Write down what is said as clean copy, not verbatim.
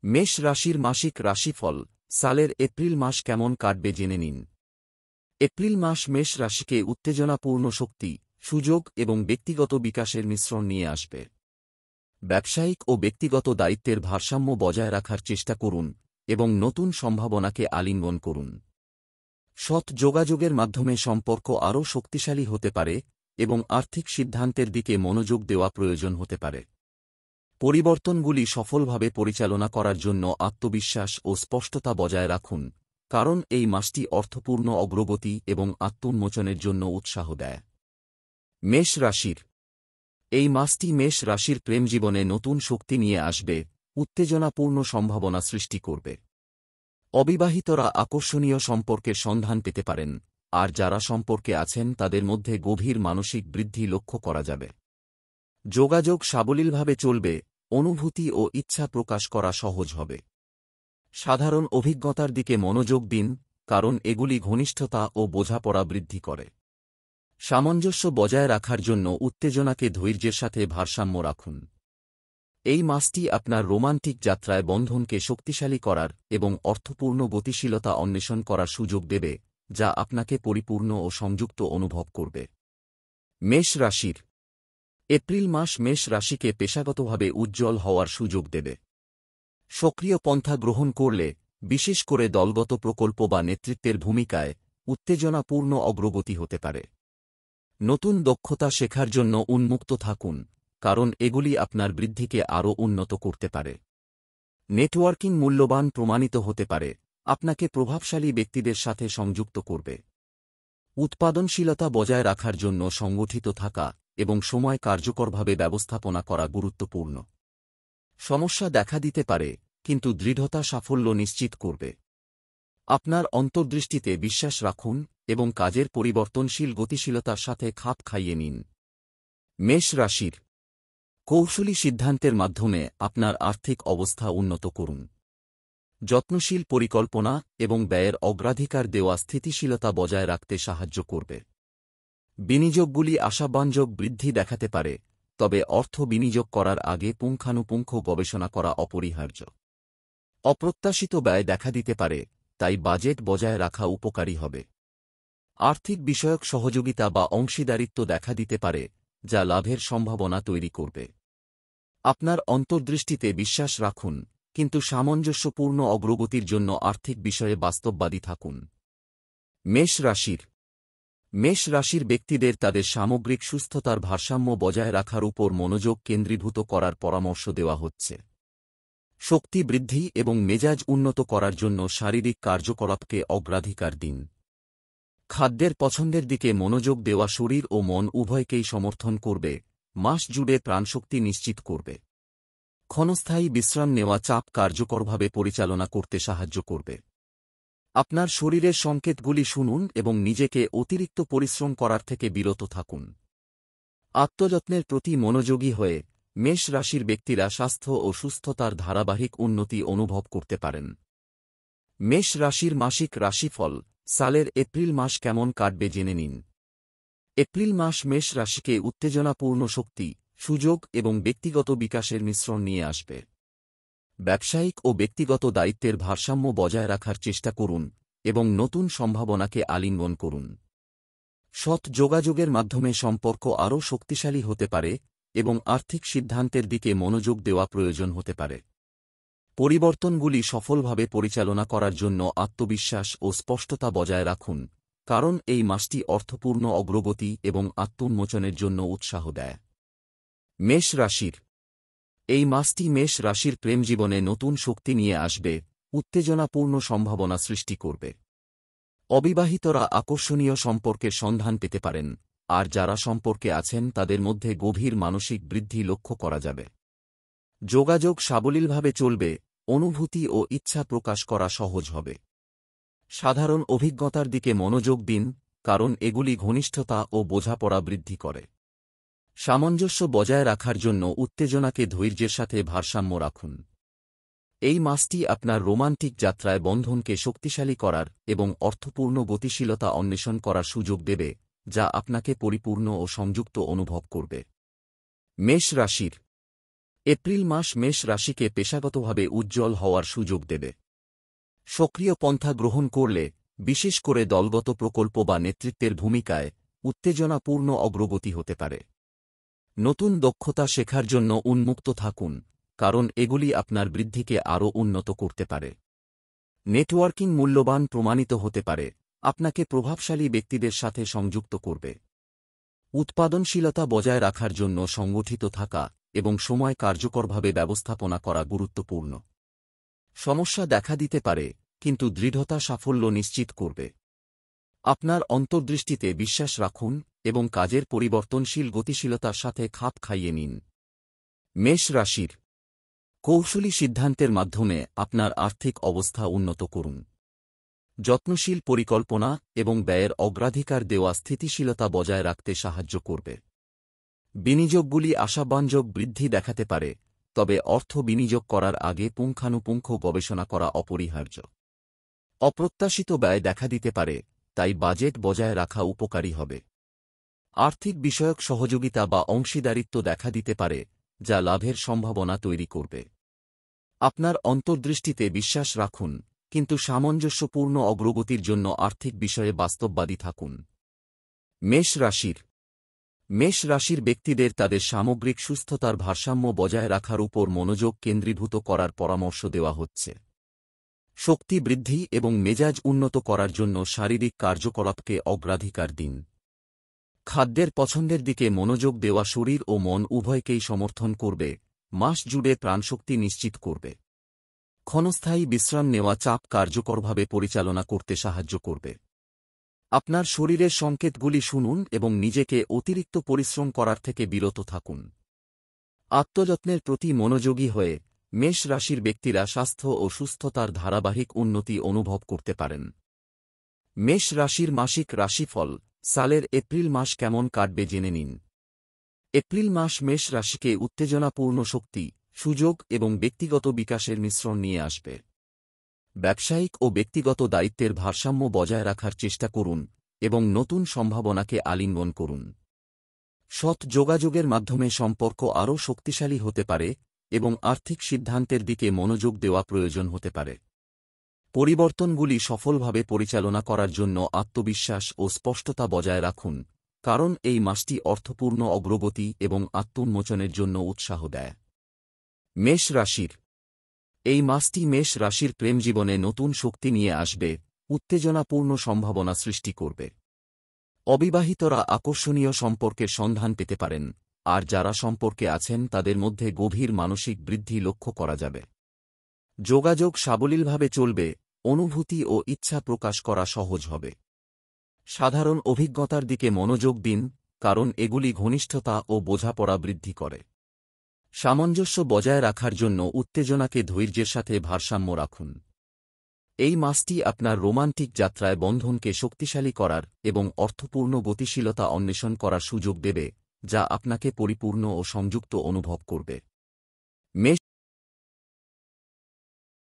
মেষ রাশির মাসিক রাশিফল সালের এপ্রিল মাস কেমন কাটবে জেনে নিন। এপ্রিল মাস মেষ রাশিকে উত্তেজনাপূর্ণ শক্তি, সুযোগ এবং ব্যক্তিগত বিকাশের মিশ্রণ নিয়ে আসবে। ব্যবসায়িক ও ব্যক্তিগত দায়িত্বের ভারসাম্য বজায় রাখার চেষ্টা করুন এবং নতুন সম্ভাবনাকে আলিঙ্গন করুন। সৎ যোগাযোগের মাধ্যমে সম্পর্ক আরও শক্তিশালী হতে পারে এবং আর্থিক সিদ্ধান্তের দিকে মনোযোগ দেওয়া প্রয়োজন হতে পারে। পরিবর্তনগুলি সফলভাবে পরিচালনা করার জন্য আত্মবিশ্বাস ও স্পষ্টতা বজায় রাখুন, কারণ এই মাসটি অর্থপূর্ণ অগ্রগতি এবং আত্মোন্মোচনের জন্য উৎসাহ দেয়। মেষ রাশির এই মাসটি মেষ রাশির প্রেমজীবনে নতুন শক্তি নিয়ে আসবে, উত্তেজনাপূর্ণ সম্ভাবনা সৃষ্টি করবে। অবিবাহিতরা আকর্ষণীয় সম্পর্কের সন্ধান পেতে পারেন, আর যারা সম্পর্কে আছেন তাদের মধ্যে গভীর মানসিক বৃদ্ধি লক্ষ্য করা যাবে। যোগাযোগ সাবলীলভাবে চলবে, অনুভূতি ও ইচ্ছা প্রকাশ করা সহজ হবে। সাধারণ অভিজ্ঞতার দিকে মনোযোগ দিন, কারণ এগুলি ঘনিষ্ঠতা ও বোঝাপড়া বৃদ্ধি করে। সামঞ্জস্য বজায় রাখার জন্য উত্তেজনাকে ধৈর্যের সাথে ভারসাম্য রাখুন। এই মাসটি আপনার রোমান্টিক যাত্রায় বন্ধনকে শক্তিশালী করার এবং অর্থপূর্ণ গতিশীলতা অন্বেষণ করার সুযোগ দেবে, যা আপনাকে পরিপূর্ণ ও সংযুক্ত অনুভব করবে। মেষ রাশির এপ্রিল মাস মেষ রাশিকে পেশাগতভাবে উজ্জ্বল হওয়ার সুযোগ দেবে। সক্রিয় পন্থা গ্রহণ করলে, বিশেষ করে দলগত প্রকল্প বা নেতৃত্বের ভূমিকায়, উত্তেজনাপূর্ণ অগ্রগতি হতে পারে। নতুন দক্ষতা শেখার জন্য উন্মুক্ত থাকুন, কারণ এগুলি আপনার বৃদ্ধিকে আরও উন্নত করতে পারে। নেটওয়ার্কিং মূল্যবান প্রমাণিত হতে পারে, আপনাকে প্রভাবশালী ব্যক্তিদের সাথে সংযুক্ত করবে। উৎপাদনশীলতা বজায় রাখার জন্য সংগঠিত থাকা এবং সময় কার্যকরভাবে ব্যবস্থাপনা করা গুরুত্বপূর্ণ। সমস্যা দেখা দিতে পারে, কিন্তু দৃঢ়তা সাফল্য নিশ্চিত করবে। আপনার অন্তর্দৃষ্টিতে বিশ্বাস রাখুন এবং কাজের পরিবর্তনশীল গতিশীলতার সাথে খাপ খাইয়ে নিন। মেষ রাশির কৌশলী সিদ্ধান্তের মাধ্যমে আপনার আর্থিক অবস্থা উন্নত করুন। যত্নশীল পরিকল্পনা এবং ব্যয়ের অগ্রাধিকার দেওয়া স্থিতিশীলতা বজায় রাখতে সাহায্য করবে। বিনিয়োগগুলি আশাব্যঞ্জক বৃদ্ধি দেখাতে পারে, তবে অর্থ বিনিয়োগ করার আগে পুঙ্খানুপুঙ্খ গবেষণা করা অপরিহার্য। অপ্রত্যাশিত ব্যয় দেখা দিতে পারে, তাই বাজেট বজায় রাখা উপকারী হবে। আর্থিক বিষয়ক সহযোগিতা বা অংশীদারিত্ব দেখা দিতে পারে, যা লাভের সম্ভাবনা তৈরি করবে। আপনার অন্তর্দৃষ্টিতে বিশ্বাস রাখুন, কিন্তু সামঞ্জস্যপূর্ণ অগ্রগতির জন্য আর্থিক বিষয়ে বাস্তববাদী থাকুন। মেষ রাশির ব্যক্তিদের তাদের সামগ্রিক সুস্থতার ভারসাম্য বজায় রাখার উপর মনোযোগ কেন্দ্রীভূত করার পরামর্শ দেওয়া হচ্ছে। শক্তি বৃদ্ধি এবং মেজাজ উন্নত করার জন্য শারীরিক কার্যকলাপকে অগ্রাধিকার দিন। খাদ্যের পছন্দের দিকে মনোযোগ দেওয়া শরীর ও মন উভয়কেই সমর্থন করবে, মাস জুড়ে প্রাণশক্তি নিশ্চিত করবে। ক্ষণস্থায়ী বিশ্রাম নেওয়া চাপ কার্যকরভাবে পরিচালনা করতে সাহায্য করবে। আপনার শরীরের সংকেতগুলি শুনুন এবং নিজেকে অতিরিক্ত পরিশ্রম করার থেকে বিরত থাকুন। আত্মযত্নের প্রতি মনোযোগী হয়ে মেষ রাশির ব্যক্তিরা স্বাস্থ্য ও সুস্থতার ধারাবাহিক উন্নতি অনুভব করতে পারেন। মেষ রাশির মাসিক রাশিফল সালের এপ্রিল মাস কেমন কাটবে জেনে নিন। এপ্রিল মাস মেষ রাশিকে উত্তেজনাপূর্ণ শক্তি, সুযোগ এবং ব্যক্তিগত বিকাশের মিশ্রণ নিয়ে আসবে। ব্যবসায়িক ও ব্যক্তিগত দায়িত্বের ভারসাম্য বজায় রাখার চেষ্টা করুন এবং নতুন সম্ভাবনাকে আলিঙ্গন করুন। সৎ যোগাযোগের মাধ্যমে সম্পর্ক আরও শক্তিশালী হতে পারে এবং আর্থিক সিদ্ধান্তের দিকে মনোযোগ দেওয়া প্রয়োজন হতে পারে। পরিবর্তনগুলি সফলভাবে পরিচালনা করার জন্য আত্মবিশ্বাস ও স্পষ্টতা বজায় রাখুন, কারণ এই মাসটি অর্থপূর্ণ অগ্রগতি এবং আত্মোন্মোচনের জন্য উৎসাহ দেয়। মেষ রাশির এই মাসটি মেষ রাশির প্রেমজীবনে নতুন শক্তি নিয়ে আসবে, উত্তেজনাপূর্ণ সম্ভাবনা সৃষ্টি করবে। অবিবাহিতরা আকর্ষণীয় সম্পর্কের সন্ধান পেতে পারেন, আর যারা সম্পর্কে আছেন তাদের মধ্যে গভীর মানসিক বৃদ্ধি লক্ষ্য করা যাবে। যোগাযোগ সাবলীলভাবে চলবে, অনুভূতি ও ইচ্ছা প্রকাশ করা সহজ হবে। সাধারণ অভিজ্ঞতার দিকে মনোযোগ দিন, কারণ এগুলি ঘনিষ্ঠতা ও বোঝাপড়া বৃদ্ধি করে। সামঞ্জস্য বজায় রাখার জন্য উত্তেজনাকে ধৈর্যের সাথে ভারসাম্য রাখুন। এই মাসটি আপনার রোমান্টিক যাত্রায় বন্ধনকে শক্তিশালী করার এবং অর্থপূর্ণ গতিশীলতা অন্বেষণ করার সুযোগ দেবে, যা আপনাকে পরিপূর্ণ ও সংযুক্ত অনুভব করবে। মেষ রাশির এপ্রিল মাস মেষ রাশিকে পেশাগতভাবে উজ্জ্বল হওয়ার সুযোগ দেবে। সক্রিয় পন্থা গ্রহণ করলে, বিশেষ করে দলগত প্রকল্প বা নেতৃত্বের ভূমিকায়, উত্তেজনাপূর্ণ অগ্রগতি হতে পারে। নতুন দক্ষতা শেখার জন্য উন্মুক্ত থাকুন, কারণ এগুলি আপনার বৃদ্ধিকে আরও উন্নত করতে পারে। নেটওয়ার্কিং মূল্যবান প্রমাণিত হতে পারে, আপনাকে প্রভাবশালী ব্যক্তিদের সাথে সংযুক্ত করবে। উৎপাদনশীলতা বজায় রাখার জন্য সংগঠিত থাকা এবং সময় কার্যকরভাবে ব্যবস্থাপনা করা গুরুত্বপূর্ণ। সমস্যা দেখা দিতে পারে, কিন্তু দৃঢ়তা সাফল্য নিশ্চিত করবে। আপনার অন্তর্দৃষ্টিতে বিশ্বাস রাখুন এবং কাজের পরিবর্তনশীল গতিশীলতার সাথে খাপ খাইয়ে নিন। মেষ রাশির কৌশলী সিদ্ধান্তের মাধ্যমে আপনার আর্থিক অবস্থা উন্নত করুন। যত্নশীল পরিকল্পনা এবং ব্যয়ের অগ্রাধিকার দেওয়া স্থিতিশীলতা বজায় রাখতে সাহায্য করবে। বিনিয়োগগুলি আশাব্যঞ্জক বৃদ্ধি দেখাতে পারে, তবে অর্থ বিনিয়োগ করার আগে পুঙ্খানুপুঙ্খ গবেষণা করা অপরিহার্য। অপ্রত্যাশিত ব্যয় দেখা দিতে পারে, তাই বাজেট বজায় রাখা উপকারী হবে। আর্থিক বিষয়ক সহযোগিতা বা অংশীদারিত্ব দেখা দিতে পারে, যা লাভের সম্ভাবনা তৈরি করবে। আপনার অন্তর্দৃষ্টিতে বিশ্বাস রাখুন, কিন্তু সামঞ্জস্যপূর্ণ অগ্রগতির জন্য আর্থিক বিষয়ে বাস্তববাদী থাকুন। মেষ রাশির ব্যক্তিদের তাদের সামগ্রিক সুস্থতার ভারসাম্য বজায় রাখার উপর মনোযোগ কেন্দ্রীভূত করার পরামর্শ দেওয়া হচ্ছে। শক্তি বৃদ্ধি এবং মেজাজ উন্নত করার জন্য শারীরিক কার্যকলাপকে অগ্রাধিকার দিন। খাদ্যের পছন্দের দিকে মনোযোগ দেওয়া শরীর ও মন উভয়কেই সমর্থন করবে, মাস জুড়ে প্রাণশক্তি নিশ্চিত করবে। ক্ষণস্থায়ী বিশ্রাম নেওয়া চাপ কার্যকরভাবে পরিচালনা করতে সাহায্য করবে। আপনার শরীরের সংকেতগুলি শুনুন এবং নিজেকে অতিরিক্ত পরিশ্রম করার থেকে বিরত থাকুন। আত্মযত্নের প্রতি মনোযোগী হয়ে মেষ রাশির ব্যক্তিরা স্বাস্থ্য ও সুস্থতার ধারাবাহিক উন্নতি অনুভব করতে পারেন। মেষ রাশির মাসিক রাশিফল সালের এপ্রিল মাস কেমন কাটবে জেনে নিন। এপ্রিল মাস মেষ রাশিকে উত্তেজনাপূর্ণ শক্তি, সুযোগ এবং ব্যক্তিগত বিকাশের মিশ্রণ নিয়ে আসবে। ব্যবসায়িক ও ব্যক্তিগত দায়িত্বের ভারসাম্য বজায় রাখার চেষ্টা করুন এবং নতুন সম্ভাবনাকে আলিঙ্গন করুন। সৎ যোগাযোগের মাধ্যমে সম্পর্ক আরও শক্তিশালী হতে পারে এবং আর্থিক সিদ্ধান্তের দিকে মনোযোগ দেওয়া প্রয়োজন হতে পারে। পরিবর্তনগুলি সফলভাবে পরিচালনা করার জন্য আত্মবিশ্বাস ও স্পষ্টতা বজায় রাখুন, কারণ এই মাসটি অর্থপূর্ণ অগ্রগতি এবং আত্মোন্মোচনের জন্য উৎসাহ দেয়। মেষ রাশির এই মাসটি মেষ রাশির প্রেমজীবনে নতুন শক্তি নিয়ে আসবে, উত্তেজনাপূর্ণ সম্ভাবনা সৃষ্টি করবে। অবিবাহিতরা আকর্ষণীয় সম্পর্কের সন্ধান পেতে পারেন, আর যারা সম্পর্কে আছেন তাদের মধ্যে গভীর মানসিক বৃদ্ধি লক্ষ্য করা যাবে। যোগাযোগ সাবলীলভাবে চলবে, অনুভূতি ও ইচ্ছা প্রকাশ করা সহজ হবে। সাধারণ অভিজ্ঞতার দিকে মনোযোগ দিন, কারণ এগুলি ঘনিষ্ঠতা ও বোঝাপড়া বৃদ্ধি করে। সামঞ্জস্য বজায় রাখার জন্য উত্তেজনাকে ধৈর্যের সাথে ভারসাম্য রাখুন। এই মাসটি আপনার রোমান্টিক যাত্রায় বন্ধনকে শক্তিশালী করার এবং অর্থপূর্ণ গতিশীলতা অন্বেষণ করার সুযোগ দেবে, যা আপনাকে পরিপূর্ণ ও সংযুক্ত অনুভব করবে।